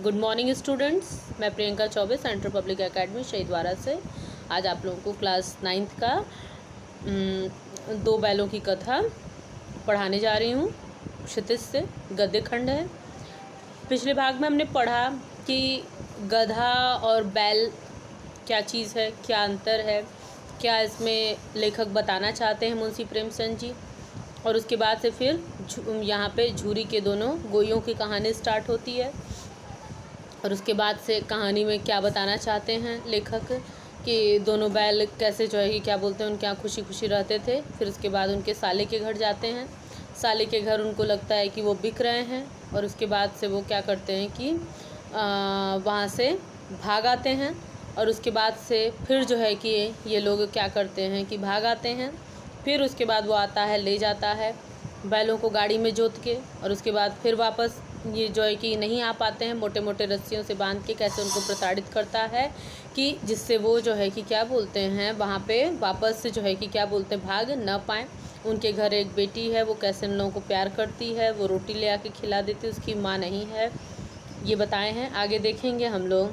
Good morning students. मैं Priyanka Choubey central public academy Shahidwara से आज आप लोगों को क्लास 9th का दो बैलों की कथा पढ़ाने जा रही हूँ। क्षितिज से गद्य खंड है। पिछले भाग में हमने पढ़ा कि गधा और बैल क्या चीज़ है, क्या अंतर है, क्या इसमें लेखक बताना चाहते हैं मुंशी प्रेमचंद जी। और उसके बाद से फिर यहाँ पे झूरी के दोनों गोइयों की कहानी स्टार्ट होती है। और उसके बाद से कहानी में क्या बताना चाहते हैं लेखक कि दोनों बैल कैसे जो है कि क्या बोलते हैं उनके यहाँ खुशी खुशी रहते थे। फिर उसके बाद उनके साले के घर जाते हैं। साले के घर उनको लगता है कि वो बिक रहे हैं और उसके बाद से वो क्या करते हैं कि वहाँ से भाग आते हैं। और उसके बाद से फिर जो है कि ये लोग क्या करते हैं कि भाग आते हैं। फिर उसके बाद वो आता है, ले जाता है बैलों को गाड़ी में जोत के। और उसके बाद फिर वापस ये जो है कि नहीं आ पाते हैं, मोटे मोटे रस्सियों से बांध के कैसे उनको प्रताड़ित करता है कि जिससे वो जो है कि क्या बोलते हैं वहाँ पे वापस से जो है कि क्या बोलते हैं भाग न पाएँ। उनके घर एक बेटी है, वो कैसे उन लोगों को प्यार करती है, वो रोटी ले आके खिला देती है, उसकी माँ नहीं है, ये बताए हैं। आगे देखेंगे हम लोग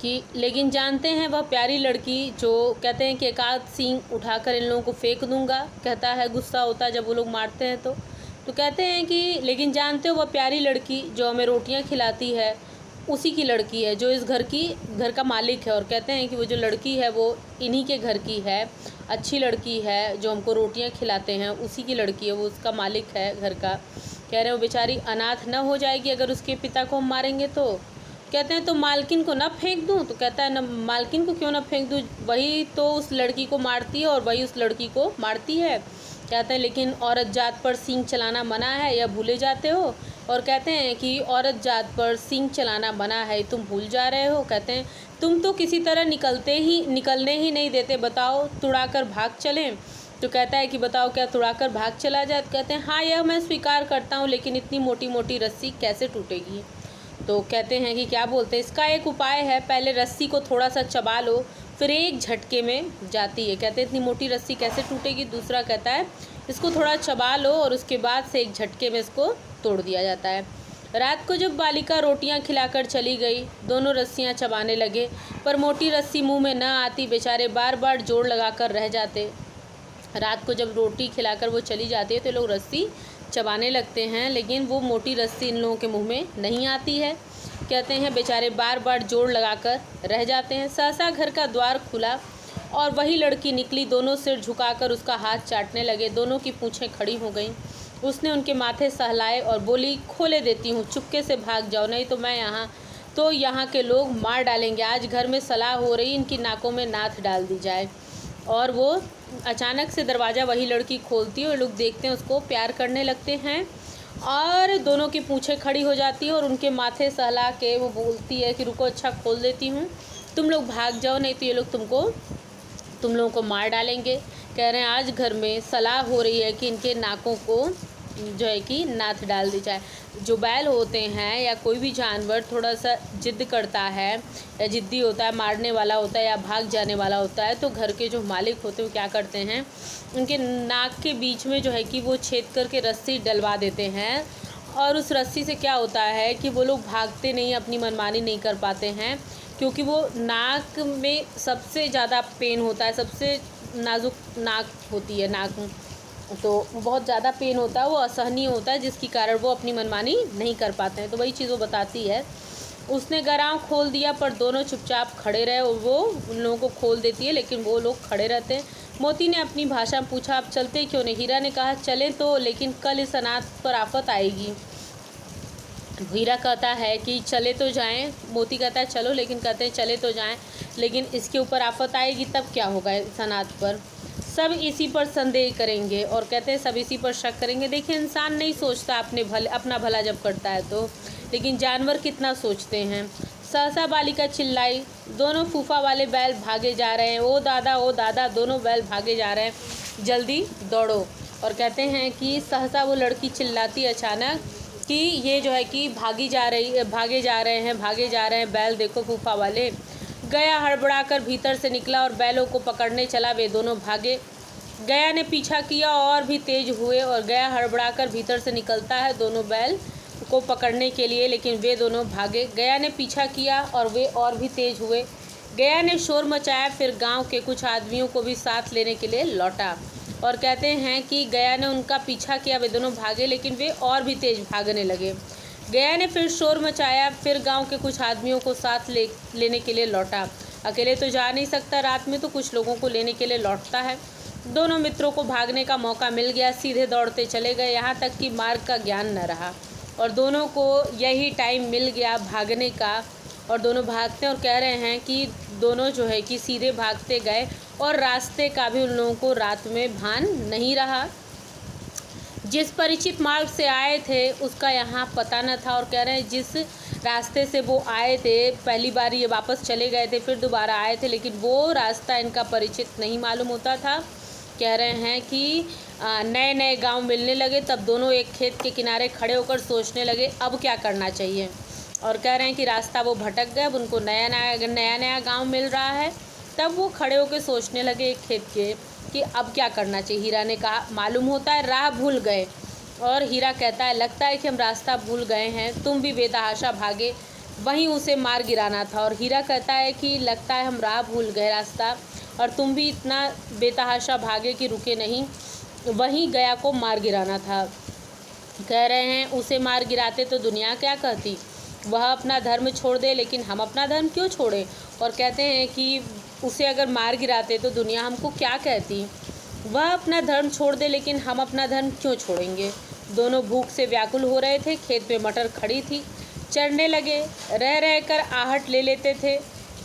कि लेकिन जानते हैं वह प्यारी लड़की जो कहते हैं कि एकाध सींग उठाकर इन लोगों को फेंक दूंगा, कहता है, गुस्सा होता है जब वो लोग मारते हैं तो कहते हैं कि लेकिन जानते हो वह प्यारी लड़की जो हमें रोटियां खिलाती है उसी की लड़की है, जो इस घर का मालिक है। और कहते हैं कि वो जो लड़की है वो इन्हीं के घर की है, अच्छी लड़की है, जो हमको रोटियां खिलाते हैं उसी की लड़की है, वो उसका मालिक है घर का। कह रहे हैं वो बेचारी अनाथ न हो जाएगी अगर उसके पिता को हम मारेंगे तो। कहते हैं तो मालकिन को ना फेंक दूं, तो कहता है न मालकिन को क्यों ना फेंक दूं, वही तो उस लड़की को मारती है और वही उस लड़की को मारती है। कहते हैं लेकिन औरत जात पर सींग चलाना मना है, या भूले जाते हो। और कहते हैं कि औरत जात पर सींग चलाना मना है, तुम भूल जा रहे हो। कहते हैं तुम तो किसी तरह निकलने ही नहीं देते, बताओ तुड़ाकर भाग चलें। तो कहता है कि बताओ क्या तुड़ाकर भाग चला जाए। तो कहते हैं हाँ यह मैं स्वीकार करता हूँ, लेकिन इतनी मोटी मोटी रस्सी कैसे टूटेगी। तो कहते हैं कि क्या बोलते हैं इसका एक उपाय है, पहले रस्सी को थोड़ा सा चबा लो फिर एक झटके में जाती है। कहते हैं इतनी मोटी रस्सी कैसे टूटेगी। दूसरा कहता है इसको थोड़ा चबा लो और उसके बाद से एक झटके में इसको तोड़ दिया जाता है। रात को जब बालिका रोटियां खिलाकर चली गई, दोनों रस्सियां चबाने लगे, पर मोटी रस्सी मुंह में न आती, बेचारे बार बार जोड़ लगाकर रह जाते। रात को जब रोटी खिलाकर वो चली जाती है तो लोग रस्सी चबाने लगते हैं, लेकिन वो मोटी रस्सी इन लोगों के मुंह में नहीं आती है। कहते हैं बेचारे बार बार जोड़ लगाकर रह जाते हैं। सहसा घर का द्वार खुला और वही लड़की निकली, दोनों सिर झुकाकर उसका हाथ चाटने लगे, दोनों की पूँछें खड़ी हो गईं। उसने उनके माथे सहलाए और बोली, खोले देती हूँ, चुपके से भाग जाओ, नहीं तो यहाँ के लोग मार डालेंगे। आज घर में सलाह हो रही, इनकी नाकों में नाथ डाल दी जाए। और वो अचानक से दरवाज़ा वही लड़की खोलती है और लोग देखते हैं उसको, प्यार करने लगते हैं और दोनों की पूँछें खड़ी हो जाती है और उनके माथे सहला के वो बोलती है कि रुको, अच्छा खोल देती हूँ, तुम लोग भाग जाओ, नहीं तो ये लोग तुम लोगों को मार डालेंगे। कह रहे हैं आज घर में सलाह हो रही है कि इनके नाकों को जो है कि नाथ डाल दी जाए। जो बैल होते हैं या कोई भी जानवर थोड़ा सा जिद करता है या जिद्दी होता है, मारने वाला होता है या भाग जाने वाला होता है, तो घर के जो मालिक होते हैं वो क्या करते हैं, उनके नाक के बीच में जो है कि वो छेद करके रस्सी डलवा देते हैं। और उस रस्सी से क्या होता है कि वो लोग भागते नहीं, अपनी मनमानी नहीं कर पाते हैं, क्योंकि वो नाक में सबसे ज़्यादा पेन होता है, सबसे नाजुक नाक होती है नाक, तो बहुत ज़्यादा पेन होता है, वो असहनीय होता है, जिसके कारण वो अपनी मनमानी नहीं कर पाते हैं। तो वही चीज़ वो बताती है। उसने गराव खोल दिया पर दोनों चुपचाप खड़े रहे और वो उन लोगों को खोल देती है, लेकिन वो लोग खड़े रहते हैं। मोती ने अपनी भाषा में पूछा, आप चलते क्यों नहीं। हीरा ने कहा चलें तो, लेकिन कल इस अनाथ पर आफत आएगी। हीरा कहता है कि चले तो जाएं, मोती कहता है चलो, लेकिन कहते हैं चले तो जाएं, लेकिन इसके ऊपर आफत आएगी तब क्या होगा इस अनाथ पर। सब इसी पर संदेह करेंगे और कहते हैं सब इसी पर शक करेंगे। देखिए इंसान नहीं सोचता अपना भला जब करता है तो, लेकिन जानवर कितना सोचते हैं। सहसा बालिका चिल्लाई, दोनों फूफा वाले बैल भागे जा रहे हैं, ओ दादा, दोनों बैल भागे जा रहे हैं, जल्दी दौड़ो। और कहते हैं कि सहसा वो लड़की चिल्लाती अचानक कि ये जो है कि भागे जा रहे हैं बैल, देखो फूफा वाले। गया हड़बड़ाकर भीतर से निकला और बैलों को पकड़ने चला, वे दोनों भागे। गया ने पीछा किया और भी तेज हुए और गया हड़बड़ाकर भीतर से निकलता है, दोनों बैल को पकड़ने के लिए, लेकिन वे दोनों भागे। गया ने पीछा किया और वे और भी तेज हुए। गया ने शोर मचाया, फिर गांव के कुछ आदमियों को भी साथ लेने के लिए लौटा। और कहते हैं कि गया ने उनका पीछा किया, वे दोनों भागे, लेकिन वे और भी तेज भागने लगे। गया ने फिर शोर मचाया, फिर गांव के कुछ आदमियों को साथ लेने के लिए लौटा। अकेले तो जा नहीं सकता, रात में तो कुछ लोगों को लेने के लिए लौटता है। दोनों मित्रों को भागने का मौका मिल गया, सीधे दौड़ते चले गए, यहाँ तक कि मार्ग का ज्ञान न रहा और दोनों को यही टाइम मिल गया भागने का। और दोनों भागते और कह रहे हैं कि दोनों जो है कि सीधे भागते गए और रास्ते का भी उन लोगों को रात में भान नहीं रहा। जिस परिचित मार्ग से आए थे उसका यहाँ पता न था। और कह रहे हैं जिस रास्ते से वो आए थे, पहली बार ये वापस चले गए थे, फिर दोबारा आए थे, लेकिन वो रास्ता इनका परिचित नहीं मालूम होता था। कह रहे हैं कि नए नए गांव मिलने लगे, तब दोनों एक खेत के किनारे खड़े होकर सोचने लगे अब क्या करना चाहिए। और कह रहे हैं कि रास्ता वो भटक गए, अब उनको नया नया गांव मिल रहा है। तब वो खड़े होकर सोचने लगे एक खेत के कि अब क्या करना चाहिए। हीरा ने कहा मालूम होता है राह भूल गए। और हीरा कहता है लगता है कि हम रास्ता भूल गए हैं, तुम भी बेतहाशा भागे, वहीं उसे मार गिराना था। और हीरा कहता है कि लगता है हम राह भूल गए रास्ता, और तुम भी इतना बेतहाशा भागे कि रुके नहीं, वहीं गया को मार गिराना था। कह रहे हैं उसे मार गिराते तो दुनिया क्या कहती, वह अपना धर्म छोड़ दे, लेकिन हम अपना धर्म क्यों छोड़ें। और कहते हैं कि उसे अगर मार गिराते तो दुनिया हमको क्या कहती, वह अपना धर्म छोड़ दे, लेकिन हम अपना धर्म क्यों छोड़ेंगे। दोनों भूख से व्याकुल हो रहे थे। खेत में मटर खड़ी थी, चढ़ने लगे, रह रह कर आहट ले लेते थे,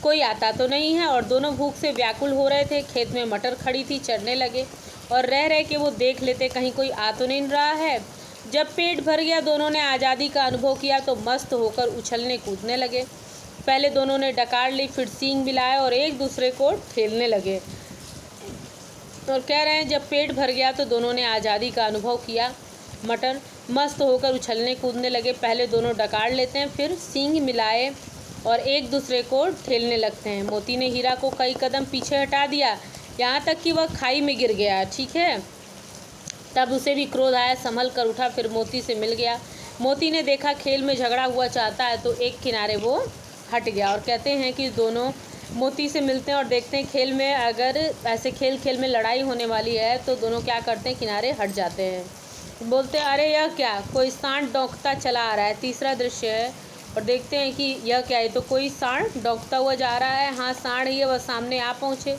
कोई आता तो नहीं है। और दोनों भूख से व्याकुल हो रहे थे, खेत में मटर खड़ी थी, चढ़ने लगे और रह रह के वो देख लेते कहीं कोई आ तो नहीं रहा है। जब पेट भर गया, दोनों ने आज़ादी का अनुभव किया तो मस्त होकर उछलने कूदने लगे। पहले दोनों ने डकार ली, फिर सींग मिलाए और एक दूसरे को ठेलने लगे। और कह रहे हैं जब पेट भर गया तो दोनों ने आज़ादी का अनुभव किया, मटर मस्त होकर उछलने कूदने लगे। पहले दोनों डकार लेते हैं, फिर सींग मिलाए और एक दूसरे को ठेलने लगते हैं। मोती ने हीरा को कई कदम पीछे हटा दिया, यहाँ तक कि वह खाई में गिर गया। ठीक है, तब उसे भी क्रोध आया, संभल कर उठा, फिर मोती से मिल गया। मोती ने देखा खेल में झगड़ा हुआ चाहता है तो एक किनारे वो हट गया। और कहते हैं कि दोनों मोती से मिलते हैं और देखते हैं खेल में अगर ऐसे खेल में लड़ाई होने वाली है तो दोनों क्या करते हैं, किनारे हट जाते हैं। बोलते हैं अरे यह क्या, कोई सांड डौंकता चला आ रहा है। तीसरा दृश्य है और देखते हैं कि यह क्या है, तो कोई सांड डौंकता हुआ जा रहा है। हाँ सांड ही है, वह सामने आ पहुँचे।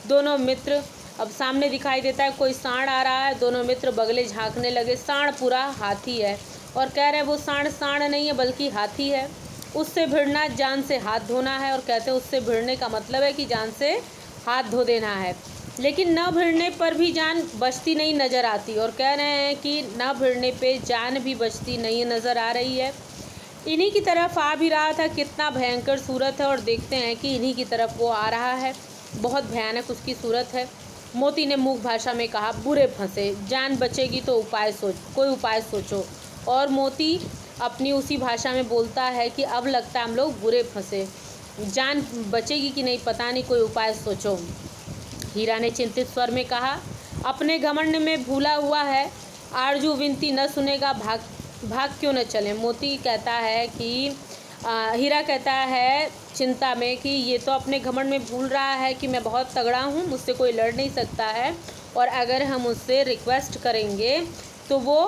दोनों मित्र अब सामने दिखाई देता है कोई सांड आ रहा है। दोनों मित्र बगले झांकने लगे, सांड पूरा हाथी है। और कह रहे हैं वो सांड नहीं है बल्कि हाथी है। उससे भिड़ना जान से हाथ धोना है। और कहते हैं उससे भिड़ने का मतलब है कि जान से हाथ धो देना है, लेकिन न भिड़ने पर भी जान बचती नहीं नज़र आती। और कह रहे हैं कि न भिड़ने पे जान भी बचती नहीं नज़र आ रही है। इन्हीं की तरफ आ भी रहा था, कितना भयंकर सूरत है। और देखते हैं कि इन्हीं की तरफ वो आ रहा है, बहुत भयानक उसकी सूरत है। मोती ने मूक भाषा में कहा बुरे फंसे, जान बचेगी तो कोई उपाय सोचो। और मोती अपनी उसी भाषा में बोलता है कि अब लगता है हम लोग बुरे फंसे, जान बचेगी कि नहीं पता नहीं, कोई उपाय सोचो। हीरा ने चिंतित स्वर में कहा अपने घमंड में भूला हुआ है, आरजू विनती न सुनेगा, भाग क्यों न चले। मोती कहता है कि हीरा कहता है चिंता में कि ये तो अपने घमंड में भूल रहा है कि मैं बहुत तगड़ा हूँ, मुझसे कोई लड़ नहीं सकता है, और अगर हम उससे रिक्वेस्ट करेंगे तो वो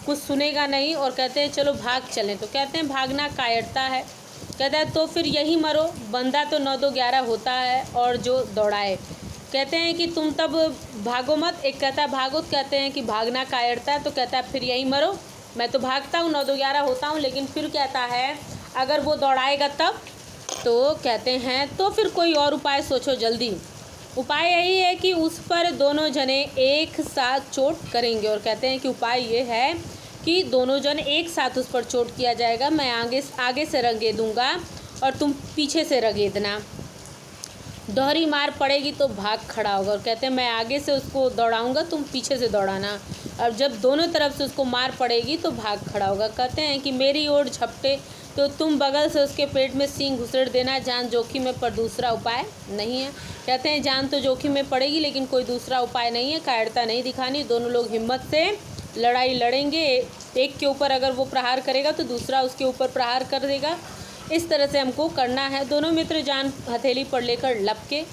कुछ सुनेगा नहीं। और कहते हैं चलो भाग चलें। तो कहते हैं भागना कायरता है। कहता है तो फिर यही मरो, बंदा तो 9 2 11 होता है और जो दौड़ाए। कहते हैं कि तुम तब भागो मत, एक कहता है भागो, कहते हैं कि भागना कायरता है। तो कहता है फिर यही मरो, मैं तो भागता हूँ 9 2 11 होता हूँ, लेकिन फिर कहता है अगर वो दौड़ाएगा तब। तो कहते हैं तो फिर कोई और उपाय सोचो जल्दी। उपाय यही है कि उस पर दोनों जने एक साथ चोट करेंगे। और कहते हैं कि उपाय ये है कि दोनों जन एक साथ उस पर चोट किया जाएगा, मैं आगे से रगेद दूंगा और तुम पीछे से रगेदना। दोहरी मार पड़ेगी तो भाग खड़ा होगा। और कहते हैं मैं आगे से उसको दौड़ाऊंगा, तुम पीछे से दौड़ाना। और जब दोनों तरफ से उसको मार पड़ेगी तो भाग खड़ा होगा। कहते हैं कि मेरी ओर झपटे तो तुम बगल से उसके पेट में सींग घुसेड़ देना, जान जोखिम में, पर दूसरा उपाय नहीं है। कहते हैं जान तो जोखिम में पड़ेगी लेकिन कोई दूसरा उपाय नहीं है, कायरता नहीं दिखानी। दोनों लोग हिम्मत से लड़ाई लड़ेंगे, एक के ऊपर अगर वो प्रहार करेगा तो दूसरा उसके ऊपर प्रहार कर देगा। इस तरह से हमको करना है। दोनों मित्र जान हथेली पर लेकर लपके।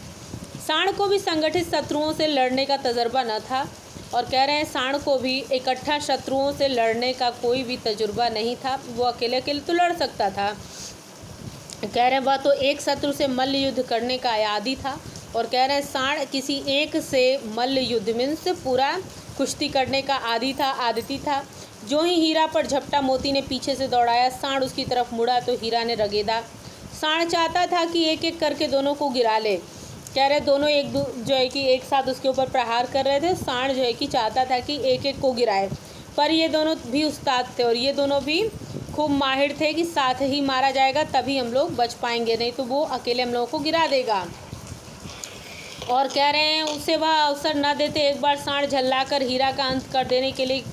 सांड को भी संगठित शत्रुओं से लड़ने का तजर्बा न था और कह रहे हैं सांड को भी इकट्ठा शत्रुओं से लड़ने का कोई भी तजुर्बा नहीं था। वो अकेले अकेले तो लड़ सकता था। कह रहे हैं वह तो एक शत्रु से मल्ल युद्ध करने का आदी था और कह रहे हैं सांड किसी एक से मल्ल युद्ध में से पूरा कुश्ती करने का आदती था। जो ही हीरा पर झपटा मोती ने पीछे से दौड़ाया, सांड उसकी तरफ मुड़ा तो हीरा ने रगेदा। सांड चाहता था कि एक एक करके दोनों को गिरा ले। कह रहे दोनों जो है कि एक साथ उसके ऊपर प्रहार कर रहे थे। सांड जो है कि चाहता था कि एक एक को गिराए, पर ये दोनों भी उस्ताद थे और ये दोनों भी खूब माहिर थे कि साथ ही मारा जाएगा तभी हम लोग बच पाएंगे, नहीं तो वो अकेले हम लोगों को गिरा देगा। और कह रहे हैं उसे वह अवसर न देते। एक बार सांड झल्लाकर हीरा का अंत कर देने के लिए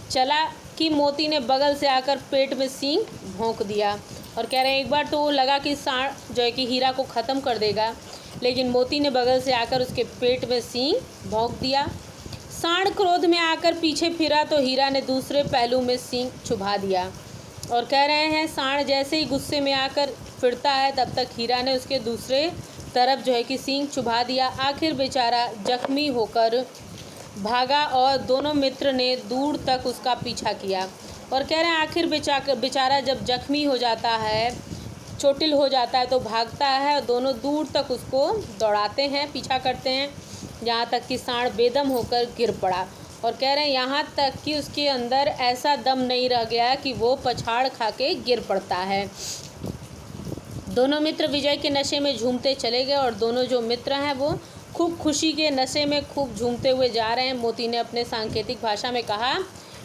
चला कि मोती ने बगल से आकर पेट में सींग भोंक दिया। और कह रहे हैं एक बार तो वो लगा कि सांड जो है कि हीरा को ख़त्म कर देगा, लेकिन मोती ने बगल से आकर उसके पेट में सींग भोंक दिया। सांड क्रोध में आकर पीछे फिरा तो हीरा ने दूसरे पहलू में सींग चुभा दिया। और कह रहे हैं सांड जैसे ही गुस्से में आकर फिरता है तब तक हीरा ने उसके दूसरे तरफ जो है कि सींग चुभा दिया। आखिर बेचारा जख्मी होकर भागा और दोनों मित्र ने दूर तक उसका पीछा किया। और कह रहे हैं आखिर बेचारा जब जख्मी हो जाता है, चोटिल हो जाता है तो भागता है और दोनों दूर तक उसको दौड़ाते हैं, पीछा करते हैं, यहाँ तक कि सांड बेदम होकर गिर पड़ा। और कह रहे हैं यहाँ तक कि उसके अंदर ऐसा दम नहीं रह गया कि वो पछाड़ खा के गिर पड़ता है। दोनों मित्र विजय के नशे में झूमते चले गए और दोनों जो मित्र हैं वो खूब खुशी के नशे में खूब झूमते हुए जा रहे हैं। मोती ने अपने सांकेतिक भाषा में कहा,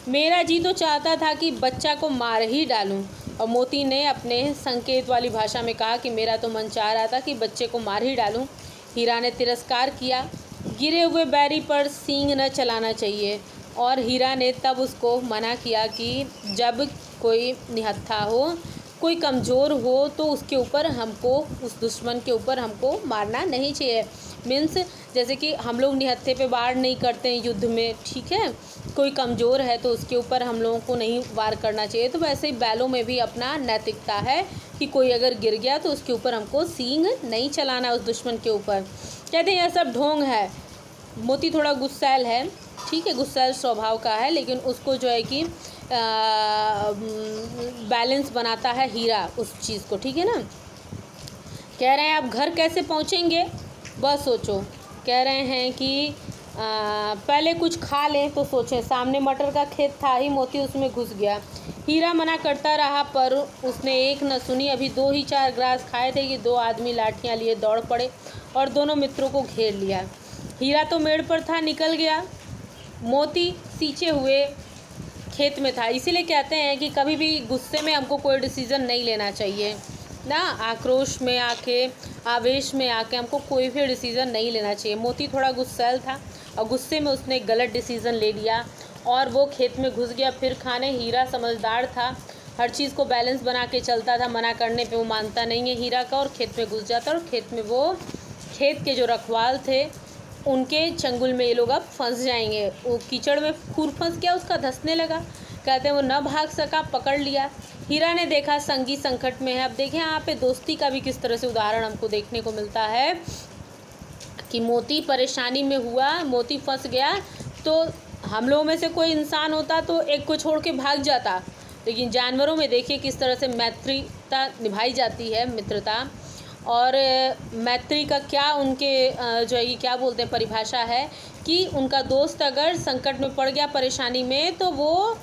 मेरा जी तो चाहता था कि बच्चा को मार ही डालूं। और मोती ने अपने संकेत वाली भाषा में कहा कि मेरा तो मन चाह रहा था कि बच्चे को मार ही डालूं। हीरा ने तिरस्कार किया। गिरे हुए बैरी पर सींग न चलाना चाहिए। और हीरा ने तब उसको मना किया कि जब कोई निहत्था हो, कोई कमज़ोर हो तो उसके ऊपर हमको, उस दुश्मन के ऊपर हमको मारना नहीं चाहिए। मीन्स जैसे कि हम लोग निहत्थे पे वार नहीं करते हैं युद्ध में, ठीक है, कोई कमज़ोर है तो उसके ऊपर हम लोगों को नहीं वार करना चाहिए। तो वैसे ही बैलों में भी अपना नैतिकता है कि कोई अगर गिर गया तो उसके ऊपर हमको सींग नहीं चलाना उस दुश्मन के ऊपर। कहते हैं यह सब ढोंग है। मोती थोड़ा गुस्सैल है, ठीक है, गुस्सैल स्वभाव का है, लेकिन उसको जो है कि बैलेंस बनाता है हीरा उस चीज़ को, ठीक है ना। कह रहे हैं आप घर कैसे पहुँचेंगे बस सोचो। कह रहे हैं कि पहले कुछ खा लें तो सोचें। सामने मटर का खेत था ही मोती उसमें घुस गया। हीरा मना करता रहा पर उसने एक न सुनी। अभी 2 ही 4 ग्रास खाए थे कि 2 आदमी लाठियाँ लिए दौड़ पड़े और दोनों मित्रों को घेर लिया। हीरा तो मेड़ पर था, निकल गया। मोती सींचे हुए खेत में था। इसीलिए कहते हैं कि कभी भी गुस्से में हमको कोई डिसीज़न नहीं लेना चाहिए ना, आक्रोश में आके, आवेश में आके हमको कोई भी डिसीज़न नहीं लेना चाहिए। मोती थोड़ा गुस्सैल था और गुस्से में उसने गलत डिसीज़न ले लिया और वो खेत में घुस गया फिर खाने। हीरा समझदार था, हर चीज़ को बैलेंस बना के चलता था। मना करने पे वो मानता नहीं है हीरा का और खेत में घुस जाता। और खेत में वो खेत के जो रखवाल थे उनके चंगुल में ये लोग अब फंस जाएंगे। वो कीचड़ में खूर फंस गया, उसका धंसने लगा। कहते हैं वो न भाग सका, पकड़ लिया। हीरा ने देखा संगी संकट में है। अब देखें यहाँ पे दोस्ती का भी किस तरह से उदाहरण हमको देखने को मिलता है कि मोती परेशानी में हुआ, मोती फंस गया, तो हम लोगों में से कोई इंसान होता तो एक को छोड़ के भाग जाता, लेकिन जानवरों में देखिए किस तरह से मैत्रीता निभाई जाती है, मित्रता। और मैत्री का क्या उनके जो है क्या बोलते हैं परिभाषा है कि उनका दोस्त अगर संकट में पड़ गया, परेशानी में, तो वो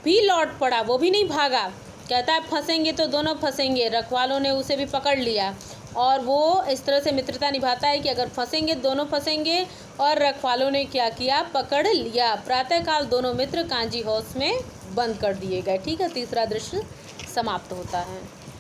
भी लौट पड़ा, वो भी नहीं भागा। कहता है फंसेंगे तो दोनों फंसेंगे। रखवालों ने उसे भी पकड़ लिया और वो इस तरह से मित्रता निभाता है कि अगर फंसेंगे दोनों फंसेंगे। और रखवालों ने क्या किया, पकड़ लिया। प्रातःकाल दोनों मित्र कांजी हाउस में बंद कर दिए गए। ठीक है, तीसरा दृश्य समाप्त होता है।